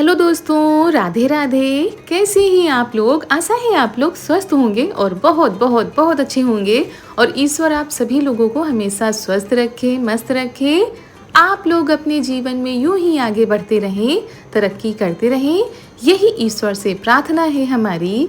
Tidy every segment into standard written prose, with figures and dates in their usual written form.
Hello दोस्तों, राधे राधे। कैसे हैं आप लोग? आशा है आप लोग स्वस्थ होंगे और बहुत बहुत बहुत अच्छे होंगे। और ईश्वर आप सभी लोगों को हमेशा स्वस्थ रखे, मस्त रखे। आप लोग अपने जीवन में यूं ही आगे बढ़ते रहें, तरक्की करते रहें, यही ईश्वर से प्रार्थना है हमारी।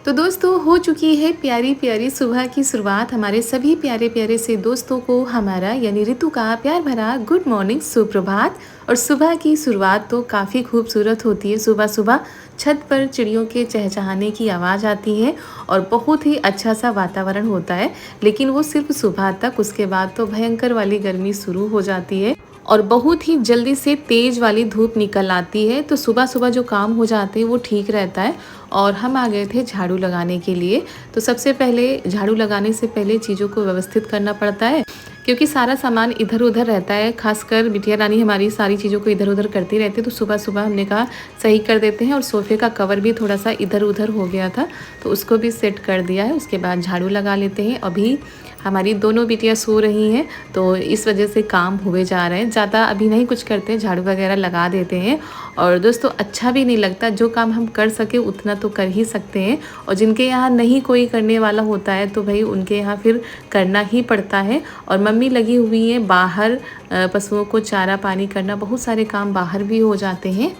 तो दोस्तों, हो चुकी है प्यारी प्यारी सुबह की शुरुआत। हमारे सभी प्यारे प्यारे से दोस्तों को हमारा यानी ऋतु का प्यार भरा गुड मॉर्निंग, सुप्रभात। और सुबह की शुरुआत तो काफ़ी खूबसूरत होती है। सुबह सुबह छत पर चिड़ियों के चहचहाने की आवाज़ आती है और बहुत ही अच्छा सा वातावरण होता है। लेकिन वो सिर्फ सुबह तक, उसके बाद तो भयंकर वाली गर्मी शुरू हो जाती है और बहुत ही जल्दी से तेज़ वाली धूप निकल आती है। तो सुबह सुबह जो काम हो जाते हैं वो ठीक रहता है। और हम आ गए थे झाड़ू लगाने के लिए। तो सबसे पहले झाड़ू लगाने से पहले चीज़ों को व्यवस्थित करना पड़ता है, क्योंकि सारा सामान इधर उधर रहता है। खासकर बिटिया रानी हमारी सारी चीज़ों को इधर उधर करती रहती है। तो सुबह सुबह हमने कहा सही कर देते हैं। और सोफ़े का कवर भी थोड़ा सा इधर उधर हो गया था, तो उसको भी सेट कर दिया है। उसके बाद झाड़ू लगा लेते हैं। अभी हमारी दोनों बिटियाँ सो रही हैं, तो इस वजह से काम हुए जा रहे हैं। ज़्यादा अभी नहीं कुछ करते हैं, झाड़ू वगैरह लगा देते हैं। और दोस्तों, अच्छा भी नहीं लगता, जो काम हम कर सके उतना तो कर ही सकते हैं। और जिनके यहाँ नहीं कोई करने वाला होता है तो भाई उनके यहाँ फिर करना ही पड़ता है। और मम्मी लगी हुई हैं बाहर पशुओं को चारा पानी करना, बहुत सारे काम बाहर भी हो जाते हैं।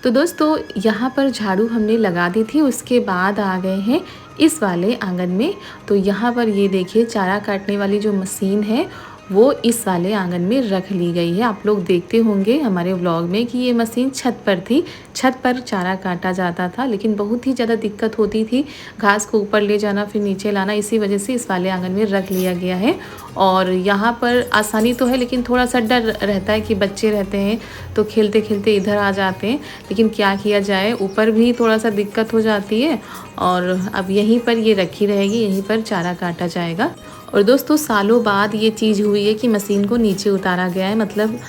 तो दोस्तों, यहाँ पर झाड़ू हमने लगा दी थी। उसके बाद आ गए हैं इस वाले आंगन में। तो यहाँ पर ये देखिए, चारा काटने वाली जो मशीन है वो इस वाले आंगन में रख ली गई है। आप लोग देखते होंगे हमारे व्लॉग में कि ये मशीन छत पर थी। छत पर चारा काटा जाता था, लेकिन बहुत ही ज़्यादा दिक्कत होती थी घास को ऊपर ले जाना फिर नीचे लाना। इसी वजह से इस वाले आंगन में रख लिया गया है। और यहाँ पर आसानी तो है, लेकिन थोड़ा सा डर रहता है कि बच्चे रहते हैं तो खेलते खेलते इधर आ जाते हैं। लेकिन क्या किया जाए, ऊपर भी थोड़ा सा दिक्कत हो जाती है। और अब यहीं पर ये रखी रहेगी, यहीं पर चारा काटा जाएगा। और दोस्तों, सालों बाद ये चीज़ हुई है कि मशीन को नीचे उतारा गया है। मतलब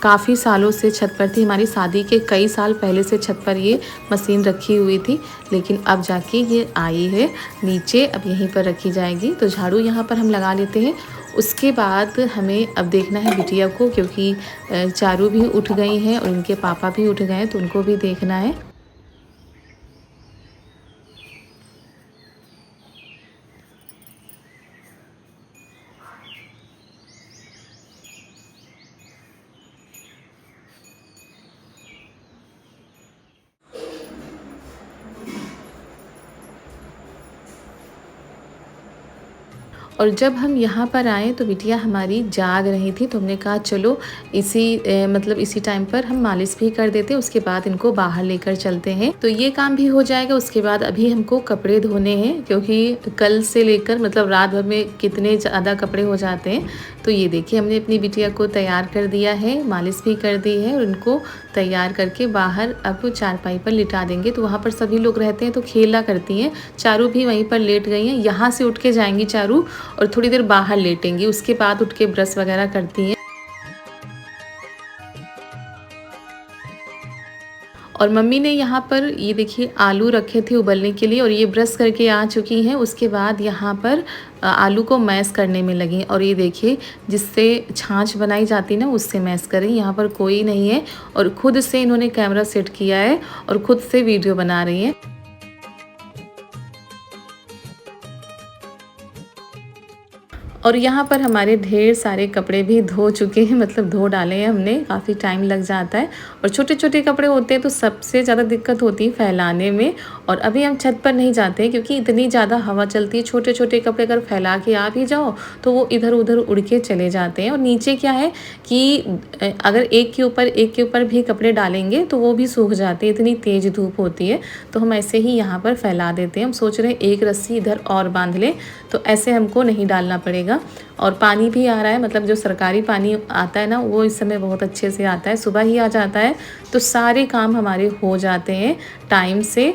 काफ़ी सालों से छत पर थी। हमारी शादी के कई साल पहले से छत पर ये मशीन रखी हुई थी, लेकिन अब जाके ये आई है नीचे। अब यहीं पर रखी जाएगी। तो झाड़ू यहाँ पर हम लगा लेते हैं। उसके बाद हमें अब देखना है बिटिया को, क्योंकि चारू भी उठ गई हैं और उनके पापा भी उठ गए हैं, तो उनको भी देखना है। और जब हम यहाँ पर आए तो बिटिया हमारी जाग रही थी, तो हमने कहा चलो मतलब इसी टाइम पर हम मालिश भी कर देते हैं। उसके बाद इनको बाहर लेकर चलते हैं, तो ये काम भी हो जाएगा। उसके बाद अभी हमको कपड़े धोने हैं, क्योंकि कल से लेकर मतलब रात भर में कितने ज़्यादा कपड़े हो जाते हैं। तो ये देखिए, हमने अपनी बिटिया को तैयार कर दिया है, मालिश भी कर दी है और उनको तैयार करके बाहर अब चारपाई पर लिटा देंगे। तो वहाँ पर सभी लोग रहते हैं तो खेला करती हैं। चारू भी वहीं पर लेट गई हैं। यहाँ से उठ के जाएंगी चारू और थोड़ी देर बाहर लेटेंगी। उसके बाद उठ के ब्रश वगैरह करती हैं। और मम्मी ने यहाँ पर ये देखिए आलू रखे थे उबलने के लिए, और ये ब्रश करके आ चुकी हैं। उसके बाद यहाँ पर आलू को मैश करने में लगी। और ये देखिए, जिससे छाछ बनाई जाती ना उससे मैश करें। यहाँ पर कोई नहीं है और खुद से इन्होंने कैमरा सेट किया है और खुद से वीडियो बना रही हैं। और यहाँ पर हमारे ढेर सारे कपड़े भी धो चुके हैं, मतलब धो डाले हैं हमने। काफ़ी टाइम लग जाता है और छोटे छोटे कपड़े होते हैं तो सबसे ज़्यादा दिक्कत होती है फैलाने में। और अभी हम छत पर नहीं जाते हैं, क्योंकि इतनी ज़्यादा हवा चलती है। छोटे छोटे कपड़े अगर फैला के आ भी जाओ तो वो इधर उधर उड़ के चले जाते हैं। और नीचे क्या है कि अगर एक के ऊपर भी कपड़े डालेंगे तो वो भी सूख जाते हैं, इतनी तेज़ धूप होती है। तो हम ऐसे ही यहाँ पर फैला देते हैं। हम सोच रहे हैं एक रस्सी इधर और बांध लें, तो ऐसे हमको नहीं डालना पड़ेगा। और पानी भी आ रहा है, मतलब जो सरकारी पानी आता है ना वो इस समय बहुत अच्छे से आता है। सुबह ही आ जाता है, तो सारे काम हमारे हो जाते हैं टाइम से।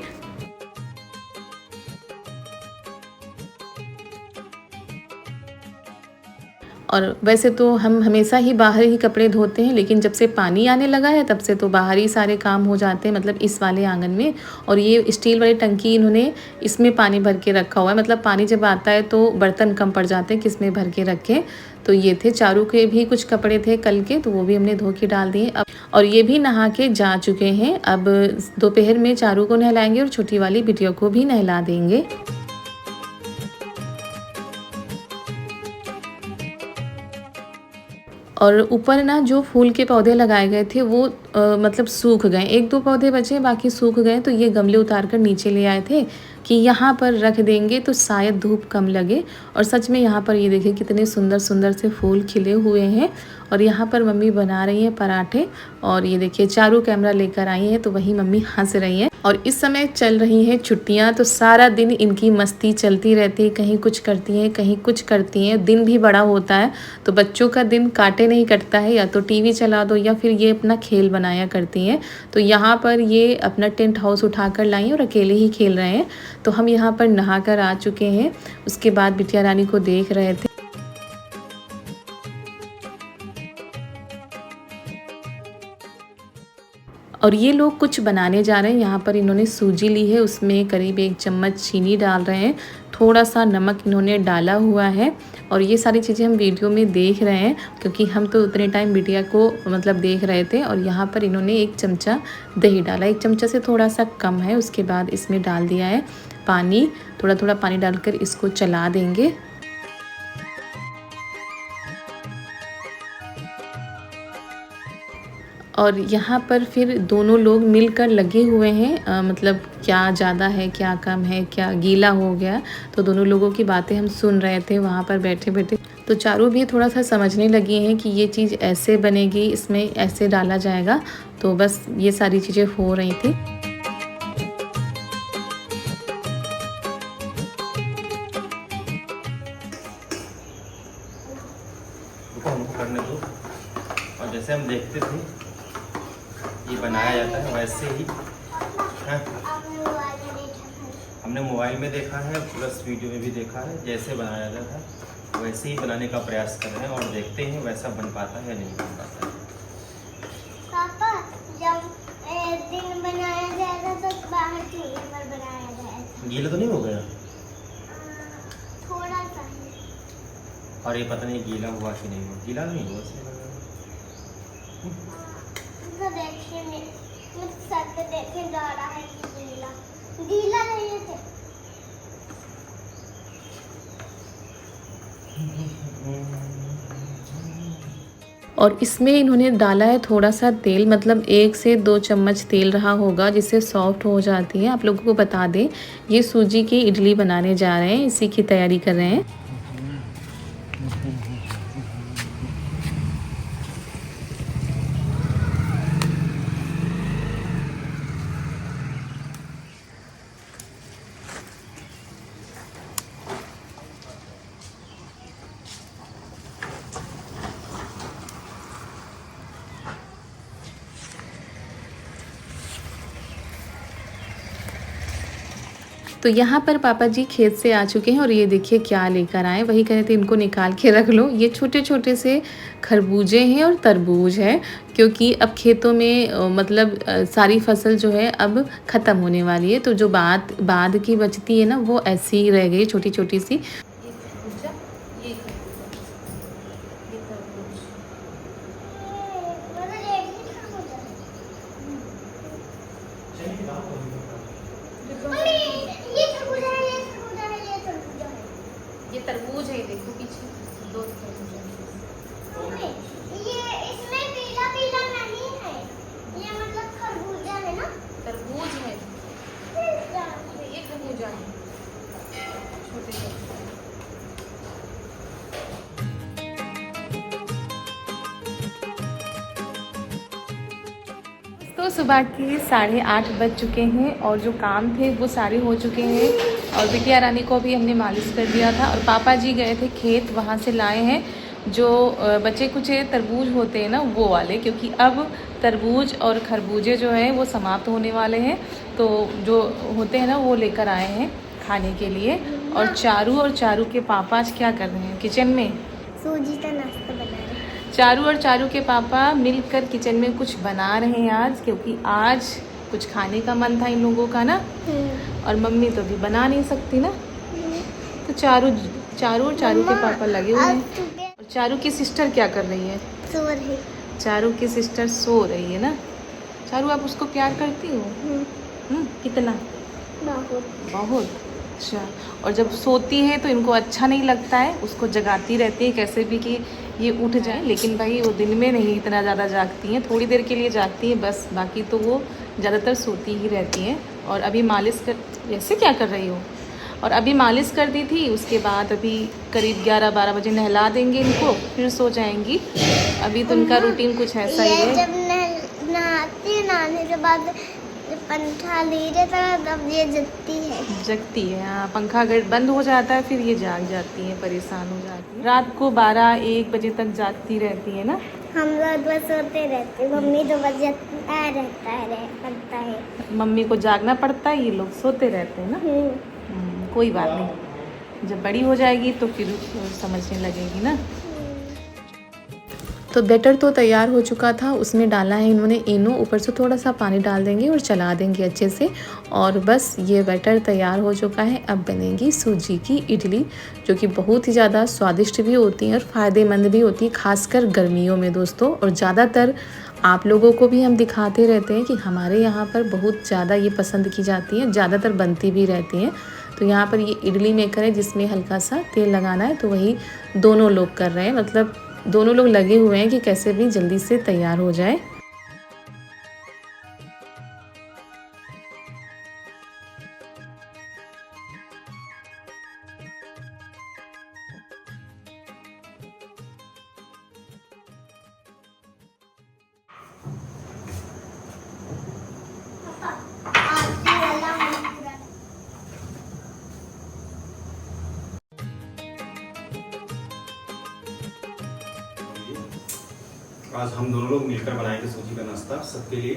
और वैसे तो हम हमेशा ही बाहर ही कपड़े धोते हैं, लेकिन जब से पानी आने लगा है तब से तो बाहर ही सारे काम हो जाते हैं, मतलब इस वाले आंगन में। और ये स्टील वाली टंकी इन्होंने इसमें पानी भर के रखा हुआ है, मतलब पानी जब आता है तो बर्तन कम पड़ जाते हैं किस में भर के रखें। तो ये थे चारू के भी कुछ कपड़े थे कल के, तो वो भी हमने धो के डाल दिए अब। और ये भी नहा के जा चुके हैं। अब दोपहर में चारू को नहलाएंगे और छोटी वाली बिटिया को भी नहला देंगे। और ऊपर ना जो फूल के पौधे लगाए गए थे वो मतलब सूख गए, 1-2 पौधे बचे, बाकी सूख गए। तो ये गमले उतार कर नीचे ले आए थे कि यहाँ पर रख देंगे तो शायद धूप कम लगे। और सच में यहाँ पर ये देखिए कितने सुंदर सुंदर से फूल खिले हुए हैं। और यहाँ पर मम्मी बना रही हैं पराठे, और ये देखिए चारू कैमरा लेकर आई हैं तो वही मम्मी हंस रही हैं। और इस समय चल रही हैं छुट्टियाँ, तो सारा दिन इनकी मस्ती चलती रहती है, कहीं कुछ करती हैं कहीं कुछ करती हैं। दिन भी बड़ा होता है तो बच्चों का दिन काटे नहीं कटता है, या तो टीवी चला दो या फिर ये अपना खेल बनाया करती हैं। तो यहाँ पर ये अपना टेंट हाउस उठाकर लाई हैं और अकेले ही खेल रहे हैं। तो हम यहाँ पर नहा कर आ चुके हैं, उसके बाद बिटिया रानी को देख रहे थे। और ये लोग कुछ बनाने जा रहे हैं। यहाँ पर इन्होंने सूजी ली है, उसमें करीब 1 चम्मच चीनी डाल रहे हैं, थोड़ा सा नमक इन्होंने डाला हुआ है। और ये सारी चीज़ें हम वीडियो में देख रहे हैं क्योंकि हम तो उतने टाइम बिटिया को मतलब देख रहे थे। और यहाँ पर इन्होंने 1 चमचा दही डाला, 1 चमचा से थोड़ा सा कम है। उसके बाद इसमें डाल दिया है पानी, थोड़ा थोड़ा पानी डालकर इसको चला देंगे। और यहाँ पर फिर दोनों लोग मिलकर लगे हुए हैं, मतलब क्या ज़्यादा है क्या कम है, क्या गीला हो गया। तो दोनों लोगों की बातें हम सुन रहे थे वहाँ पर बैठे बैठे। तो चारू भी थोड़ा सा समझने लगी हैं कि ये चीज़ ऐसे बनेगी, इसमें ऐसे डाला जाएगा। तो बस ये सारी चीज़ें हो रही थी। करने दो। और जैसे हम देखते थे ये बनाया जाता है वैसे ही है। हमने मोबाइल में देखा है प्लस वीडियो में भी देखा है, जैसे बनाया जाता है वैसे ही बनाने का प्रयास कर रहे हैं और देखते हैं वैसा बन पाता है या नहीं बन पाता है। पापा जब दिन बनाया जाएगा तो बाहर चूल्हे पर बनाया जाएगा। गीला तो नहीं हो गया? थोड़ा सा ही। और ये पता नहीं गीला हुआ कि नहीं हुआ। गीला नहीं हुआ तो देखिए मैं सर पे देखे जा रहा है कि गीला गीला नहीं है। और इसमें इन्होंने डाला है थोड़ा सा तेल, मतलब 1 से 2 चम्मच तेल रहा होगा, जिससे सॉफ्ट हो जाती है। आप लोगों को बता दें ये सूजी की इडली बनाने जा रहे हैं, इसी की तैयारी कर रहे हैं। तो यहाँ पर पापा जी खेत से आ चुके हैं और ये देखिए क्या लेकर आए। वही कह रहे थे इनको निकाल के रख लो। ये छोटे छोटे से खरबूजे हैं और तरबूज है, क्योंकि अब खेतों में मतलब सारी फसल जो है अब ख़त्म होने वाली है। तो जो बाद की बचती है ना वो ऐसी ही रह गई छोटी छोटी सी। ये तरबूज है, देखो पीछे 2 तरबूज है। ये इसमें पीला पीला नहीं है, ये मतलब खरबूजा है ना। तरबूज है, ये खरबूजा है छोटे छोटे। तो सुबह के 8:30 बज चुके हैं और जो काम थे वो सारे हो चुके हैं। और बिटिया रानी को भी हमने मालिश कर दिया था। और पापा जी गए थे खेत, वहाँ से लाए हैं जो बचे कुचे तरबूज होते हैं ना वो वाले, क्योंकि अब तरबूज और खरबूजे जो हैं वो समाप्त होने वाले हैं। तो जो होते हैं ना वो लेकर आए हैं खाने के लिए। और चारू के पापा आज क्या कर रहे हैं किचन में, सूजी का नाश्ता बना रहे हैं। चारू और चारू के पापा मिलकर किचन में कुछ बना रहे हैं आज, क्योंकि आज कुछ खाने का मन था इन लोगों का ना, और मम्मी तो अभी बना नहीं सकती ना, तो चारू और चारू के पापा लगे हुए हैं। और चारू की सिस्टर क्या कर रही है? सो रही। चारू की सिस्टर सो रही है ना। चारू, आप उसको प्यार करती हो? कितना? बहुत। अच्छा। और जब सोती है तो इनको अच्छा नहीं लगता है, उसको जगाती रहती है कैसे भी कि ये उठ जाए, लेकिन भाई वो दिन में नहीं इतना ज़्यादा जागती हैं, थोड़ी देर के लिए जागती हैं बस, बाकी तो वो ज़्यादातर सोती ही रहती हैं। और अभी मालिश कर, ऐसे क्या कर रही हो? और अभी मालिश कर दी थी, उसके बाद अभी करीब 11-12 बजे नहला देंगे इनको, फिर सो जाएंगी। अभी तो उनका रूटीन कुछ ऐसा ही है। जब नहाती है, नहाने के बाद पंखा ले जाता है तब ये जगती है। हाँ, पंखा अगर बंद हो जाता है फिर ये जाग जाती है, परेशान हो जाती है। रात को 12-1 बजे तक जागती रहती है ना। हम लोग बस सोते रहते, मम्मी तो बस जगता रहता है। मम्मी को जागना पड़ता है, ये लोग सोते रहते हैं ना। कोई बात नहीं, जब बड़ी हो जाएगी तो फिर समझने लगेगी ना। तो बैटर तो तैयार हो चुका था, उसमें डाला है इन्होंने इनो, ऊपर से थोड़ा सा पानी डाल देंगे और चला देंगे अच्छे से, और बस ये बैटर तैयार हो चुका है। अब बनेगी सूजी की इडली, जो कि बहुत ही ज़्यादा स्वादिष्ट भी होती हैं और फ़ायदेमंद भी होती है, खासकर गर्मियों में दोस्तों। और ज़्यादातर आप लोगों को भी हम दिखाते रहते हैं कि हमारे यहाँ पर बहुत ज़्यादा ये पसंद की जाती है, ज़्यादातर बनती भी रहती हैं। तो यहाँ पर ये इडली मेकर है जिसमें हल्का सा तेल लगाना है, तो वही दोनों लोग कर रहे हैं, मतलब दोनों लोग लगे हुए हैं कि कैसे भी जल्दी से तैयार हो जाए। आज हम दोनों लोग मिलकर बनाएंगे सूजी का नाश्ता सबके लिए।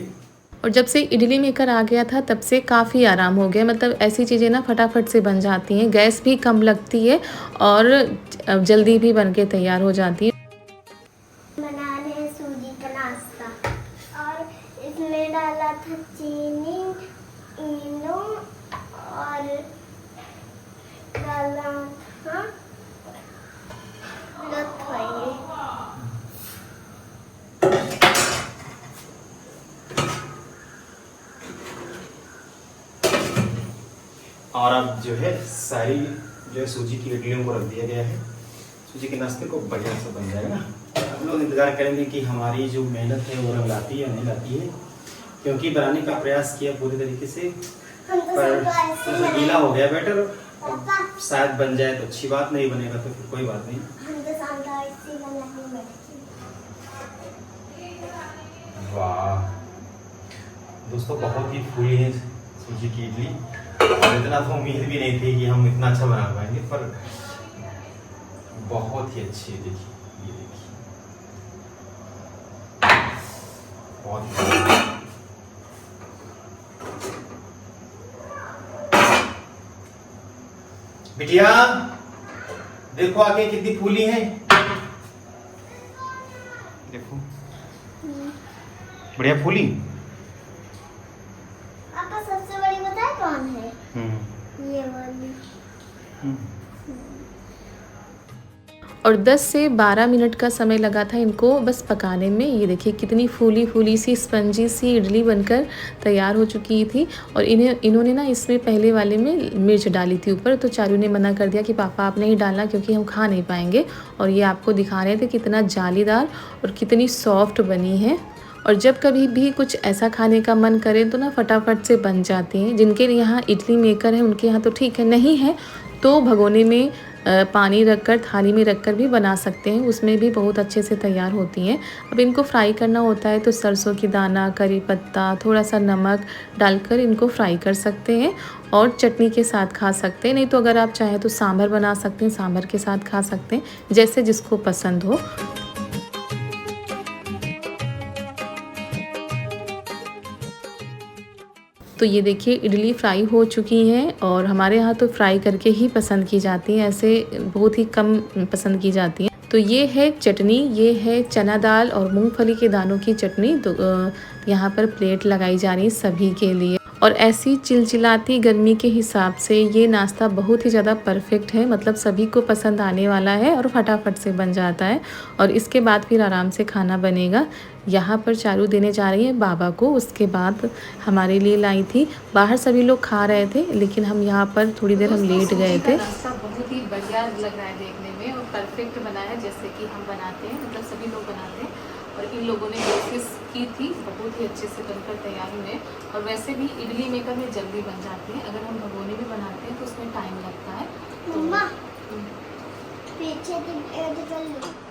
और जब से इडली मेकर आ गया था तब से काफ़ी आराम हो गया, मतलब ऐसी चीज़ें ना फटाफट से बन जाती हैं, गैस भी कम लगती है और जल्दी भी बन के तैयार हो जाती है। बना रहे हैं सूजी का नाश्ता, और इसमें डाला था चीनी, इनो, और डाला था और अब जो है सारी जो है सूजी की इडलियों को रख दिया गया है। सूजी के नाश्ते को बढ़िया से बन जाएगा। हम लोग इंतज़ार करेंगे कि हमारी जो मेहनत है वो रंग लाती है या नहीं लाती है, क्योंकि बनाने का प्रयास किया पूरी तरीके से, पर थोड़ा गीला हो गया बैटर। शायद बन जाए तो अच्छी बात, नहीं बनेगा तो फिर कोई बात नहीं। वाह दोस्तों, बहुत ही फूली है सूजी की इडली, और इतना तो उम्मीद भी नहीं थी कि हम इतना अच्छा बना पाएंगे, पर बहुत ही अच्छी है। देखिए, ये देखिए, बहुत बिटिया देखो आगे कितनी फूली है, देखो बढ़िया फूली। आपका सबसे बड़ी बताए कौन है? ये वाली। और 10 से 12 मिनट का समय लगा था इनको बस पकाने में। ये देखिए कितनी फूली फूली सी स्पंजी सी इडली बनकर तैयार हो चुकी थी। और इन्होंने ना इसमें पहले वाले में मिर्च डाली थी ऊपर, तो चारू ने मना कर दिया कि पापा आप नहीं डालना क्योंकि हम खा नहीं पाएंगे। और ये आपको दिखा रहे थे कितना जालीदार और कितनी सॉफ्ट बनी है। और जब कभी भी कुछ ऐसा खाने का मन करे तो ना फटाफट से बन जाती हैं। जिनके यहाँ इडली मेकर है उनके यहाँ तो ठीक है, नहीं है तो भगोने में पानी रखकर थाली में रखकर भी बना सकते हैं, उसमें भी बहुत अच्छे से तैयार होती हैं। अब इनको फ्राई करना होता है तो सरसों की दाना, करी पत्ता, थोड़ा सा नमक डालकर इनको फ्राई कर सकते हैं और चटनी के साथ खा सकते हैं। नहीं तो अगर आप चाहें तो सांभर बना सकते हैं, सांभर के साथ खा सकते हैं, जैसे जिसको पसंद हो। तो ये देखिए इडली फ्राई हो चुकी हैं और हमारे यहाँ तो फ्राई करके ही पसंद की जाती है, ऐसे बहुत ही कम पसंद की जाती है। तो ये है चटनी, ये है चना दाल और मूंगफली के दानों की चटनी। तो यहाँ पर प्लेट लगाई जा रही है सभी के लिए। और ऐसी चिलचिलाती गर्मी के हिसाब से ये नाश्ता बहुत ही ज़्यादा परफेक्ट है, मतलब सभी को पसंद आने वाला है और फटाफट से बन जाता है। और इसके बाद फिर आराम से खाना बनेगा। यहाँ पर चारू देने जा रही है बाबा को, उसके बाद हमारे लिए लाई थी। बाहर सभी लोग खा रहे थे, लेकिन हम यहाँ पर थोड़ी देर हम लेट गए थे। नाश्ता बहुत ही बढ़िया लग रहा है देखने में और परफेक्ट बना है जैसे कि हम बनाते हैं, मतलब सभी लोग बनाते हैं। और इन लोगों ने कोशिश की थी, बहुत ही अच्छे से बनकर तैयार हुए। और वैसे भी इडली मेकर में जल्दी बन जाती है, अगर हम भगोने में बनाते हैं तो उसमें टाइम लगता है।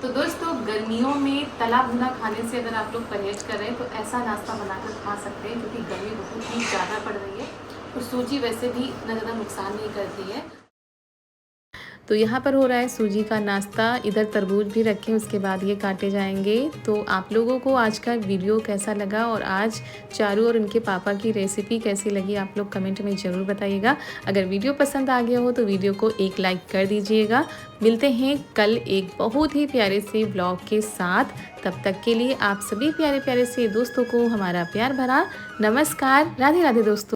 तो दोस्तों गर्मियों में तला भुना खाने से अगर आप लोग परहेज कर रहे हैं तो ऐसा नाश्ता बनाकर खा सकते हैं, क्योंकि गर्मी बहुत ही ज़्यादा पड़ रही है। और सूजी वैसे भी इतना ज़्यादा नुकसान नहीं करती है। तो यहाँ पर हो रहा है सूजी का नाश्ता, इधर तरबूज भी रखे, उसके बाद ये काटे जाएंगे। तो आप लोगों को आज का वीडियो कैसा लगा और आज चारू और उनके पापा की रेसिपी कैसी लगी, आप लोग कमेंट में ज़रूर बताइएगा। अगर वीडियो पसंद आ गया हो तो वीडियो को एक लाइक कर दीजिएगा। मिलते हैं कल एक बहुत ही प्यारे से ब्लॉग के साथ। तब तक के लिए आप सभी प्यारे प्यारे से दोस्तों को हमारा प्यार भरा नमस्कार। राधे राधे दोस्तों।